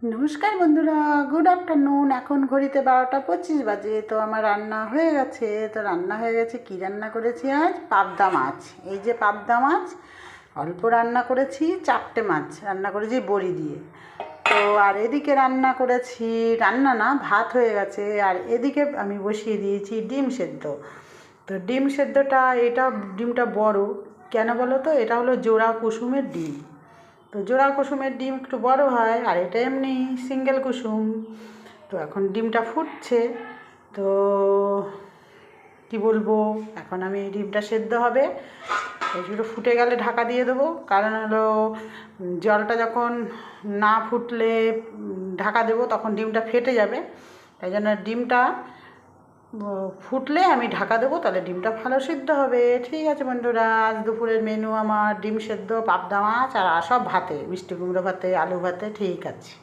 নমস্কার বন্ধুরা, good afternoon. এখন ঘড়িতে 12টা 25 বাজে। তো আমার রান্না হয়ে গেছে। কী রান্না করেছি আজ? পাবদা মাছ। এই যে পাবদা মাছ, অল্প রান্না করেছি। 4টে মাছ রান্না করেছি বড়ি দিয়ে। তো আর এদিকে রান্না না, ভাত হয়ে গেছে। আর এদিকে আমি বসিয়ে দিয়েছি ডিম সেদ্ধ। তো ডিম সেদ্ধটা, ডিমটা বড় কেন বলো তো? এটা হলো জোড়া কুসুমের ডিম। তো জোড়া কুসুমের ডিম একটু বড় হয়, আর এটা এমনি সিঙ্গেল কুসুম। তো এখন ডিমটা ফুটছে। তো কি বলবো, এখন আমি ডিমটা সেদ্ধ হবে, একটু ফুটে গেলে ঢাকা দিয়ে দেবো। কারণ হলো জলটা যখন না ফুটলে ঢাকা দেবো তখন ডিমটা ফেটে যাবে। তাই জন্য ডিমটা ফুটলে আমি ঢাকা দেবো, তাহলে ডিমটা ভালো সিদ্ধ হবে। ঠিক আছে বন্ধুরা, আজ দুপুরের মেনু আমার ডিম সেদ্ধ, পাবদা মাছ, আর সব ভাতে, মিষ্টি কুমড়ো ভাতে, আলু ভাতে। ঠিক আছে।